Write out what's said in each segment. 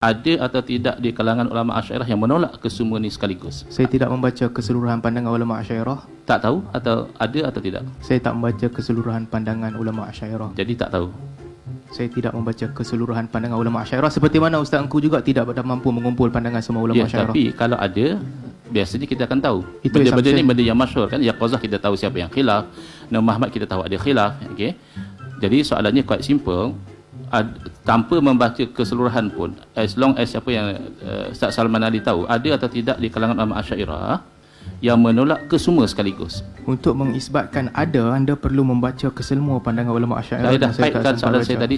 ada atau tidak di kalangan ulama Asy'ariyah yang menolak kesemua ni sekaligus? Saya tidak membaca keseluruhan pandangan ulama Asy'ariyah. Tak tahu atau ada atau tidak? Saya tak membaca keseluruhan pandangan ulama Asy'ariyah. Jadi tak tahu. Saya tidak membaca keseluruhan pandangan ulama Asy'ariyah, seperti mana Ustaz Engku juga tidak mampu mengumpul pandangan semua ulama Ya, Asy'ariyah. tapi kalau ada, biasanya kita akan tahu. Itu Benda-benda ni assumption. benda yang masyhur kan. Yaqazah kita tahu siapa yang khilaf. Nabi Muhammad kita tahu ada khilaf. Okey. Jadi soalannya quite simple. Tanpa membaca keseluruhan pun, as long as siapa yang Ustaz Salman Ali tahu, ada atau tidak di kalangan ulama Asy'ariyah yang menolak kesemua sekaligus. Untuk mengisbatkan ada, anda perlu membaca kesemua pandangan ulama Asy'ariyah. Saya dah dan tak kaitkan sempat soalan baca. saya tadi.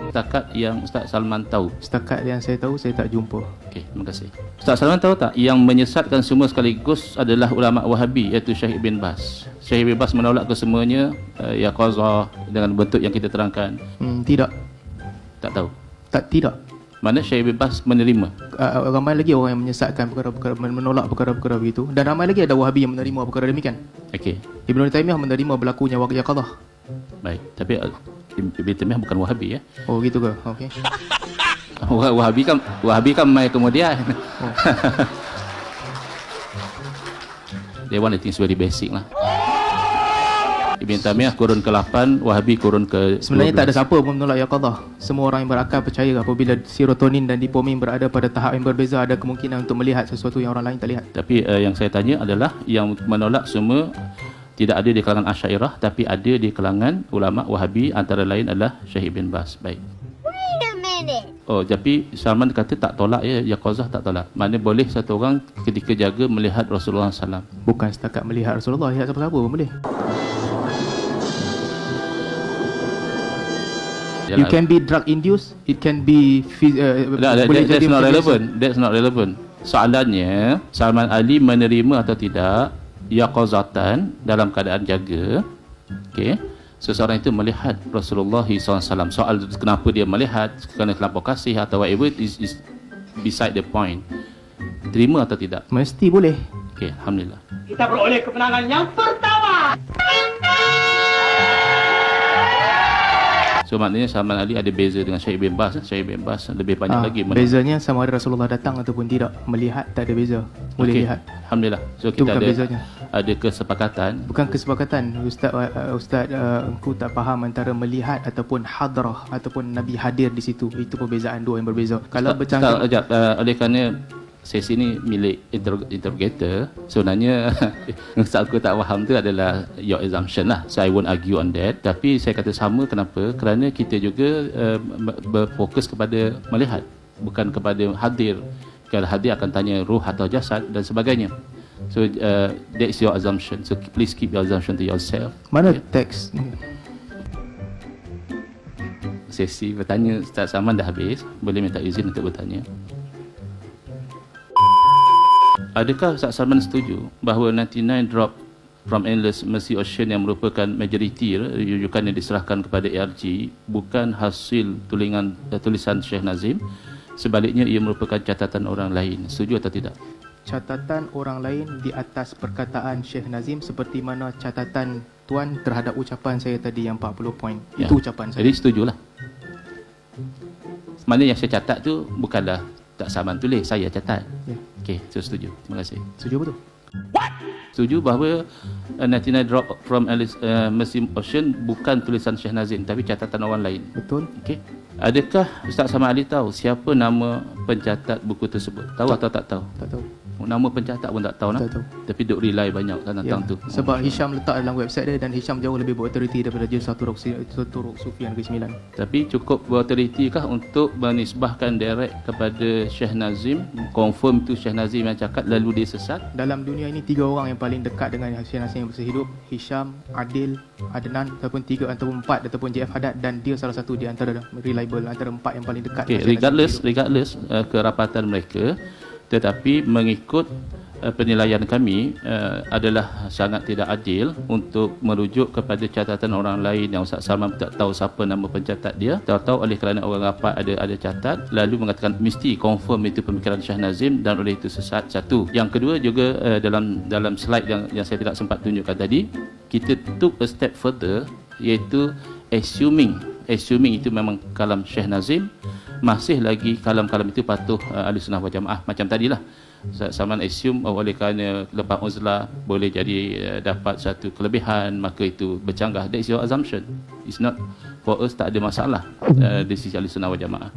Setakat yang Ustaz Salman tahu. Setakat yang saya tahu, saya tak jumpa. Okey, terima kasih. Ustaz Salman tahu tak yang menyesatkan semua sekaligus adalah ulama Wahabi, iaitu Syekh bin Baz. Syekh bin Baz menolak kesemuanya, yaqazah dengan bentuk yang kita terangkan. Tidak. Tak tahu. Tidak. Mana Syekh bin Baz menerima? Ramai lagi orang yang menyesatkan perkara-perkara, menolak perkara-perkara begitu, dan ramai lagi ada Wahabi yang menerima perkara demikian. Okey. Ibnu Taimiyah menerima berlakunya yaqazah. Baik. Tapi Ibn Taimiyah bukan Wahabi ya. Oh gitu ke? Okey. Wahabi kan mai kemudian. Oh. They want the things very basic lah. Ibn Taimiyah kurun ke-8, Wahabi kurun ke-12. Sebenarnya tak ada siapa pun menolak yaqazah. Semua orang yang berakal percaya apabila serotonin dan dopamin berada pada tahap yang berbeza, ada kemungkinan untuk melihat sesuatu yang orang lain tak lihat. Tapi yang saya tanya adalah yang menolak semua tidak ada di kalangan Asy'ariyah, tapi ada di kalangan ulama Wahabi, antara lain adalah Syekh bin Baz. Baik. Wait a minute. Oh, tapi Salman kata tak tolak ya, yaqazah tak tolak. Mana boleh satu orang ketika jaga melihat Rasulullah SAW. Bukan setakat melihat Rasulullah, lihat siapa-siapa pun boleh. You can be drug induced, it can be boleh that's jadi not macam relevant. That's not relevant. Soalannya, Salman Ali menerima atau tidak yaqazatan dalam keadaan jaga. Okey. Seseorang itu melihat Rasulullah SAW. Soal kenapa dia melihat, kerana terlampau kasih atau whatever is beside the point. Terima atau tidak? Mesti boleh. Okey, alhamdulillah. Kita beroleh kemenangan yang pertama. So maknanya Salman Ali ada beza dengan Syekh bin Baz. Syekh bin Baz lebih banyak lagi bezanya sama ada Rasulullah datang ataupun tidak. Melihat tak ada beza. Boleh Okey, lihat. alhamdulillah. So Itu kita bukan ada bezanya. ada kesepakatan. Bukan kesepakatan. Ustaz engkau tak faham antara melihat ataupun hadrah ataupun Nabi hadir di situ. Itu perbezaan dua yang berbeza. Kalau bercanggah, Oleh kerana sesi ni milik interrogator, sebenarnya Ustaz aku tak faham tu adalah your assumption lah, so I won't argue on that. Tapi saya kata sama, kenapa? Kerana kita juga berfokus kepada melihat, bukan kepada hadir. Kalau hadir akan tanya ruh atau jasad dan sebagainya. So that's your assumption, so please keep your assumption to yourself. mana teks? Sesi bertanya Ustaz Salman dah habis, boleh minta izin untuk bertanya. Adakah Ustaz Salman setuju bahawa 99 drop from Endless Mercy Ocean yang merupakan majoriti rujukan yang diserahkan kepada ARG bukan hasil tulisan Syekh Nazim, sebaliknya ia merupakan catatan orang lain? Setuju atau tidak? Catatan orang lain di atas perkataan Syekh Nazim, seperti mana catatan Tuan terhadap ucapan saya tadi yang 40 poin. Ya. Itu ucapan saya. Jadi setujulah. Mana yang saya catat tu bukanlah tak Salman tulis, saya catat. Ya. Okey, so setuju. Terima kasih. Setuju betul? Setuju bahawa 99 drop from Endless Mercy Ocean bukan tulisan Syekh Nazim tapi catatan orang lain. Betul? Okey. Adakah Ustaz Salman Ali tahu siapa nama pencatat buku tersebut? Tahu atau tak tahu? Tak tahu. Nama pencatat pun tak tahu nak. Tak tahu. Tapi duk rely banyak kan tentang tu. Sebab Hisham letak dalam website dia, dan Hisham jauh lebih berautoriti daripada Jilsah Turuk Sufian ke-9. Tapi cukup berautoriti kah untuk menisbahkan direct kepada Syekh Nazim, confirm tu Syekh Nazim yang cakap lalu dia sesat? Dalam dunia ini 3 orang yang paling dekat dengan Syekh Nazim yang bersih hidup: Hisham, Adil, Adnan, ataupun 3 ataupun 4 ataupun JF Haddad, dan dia salah satu di antara reliable, antara 4 yang paling dekat. Okay, regardless kerapatan mereka, tetapi mengikut penilaian kami adalah sangat tidak adil untuk merujuk kepada catatan orang lain yang Ustaz Salman tak tahu siapa nama pencatat dia, tahu-tahu oleh kerana orang rapat ada catat lalu mengatakan mesti confirm itu pemikiran Syekh Nazim dan oleh itu sesat. Satu. Yang kedua juga dalam slide yang saya tidak sempat tunjukkan tadi, kita took a step further, iaitu assuming assuming itu memang kalam Syekh Nazim, masih lagi kalam-kalam itu patuh ahli sunnah wal jamaah. Macam tadilah, someone assume oleh kerana lepas uzlah boleh jadi dapat satu kelebihan, maka itu bercanggah. That is your assumption. It's not, for us tak ada masalah di sisi ahli sunnah wal jamaah.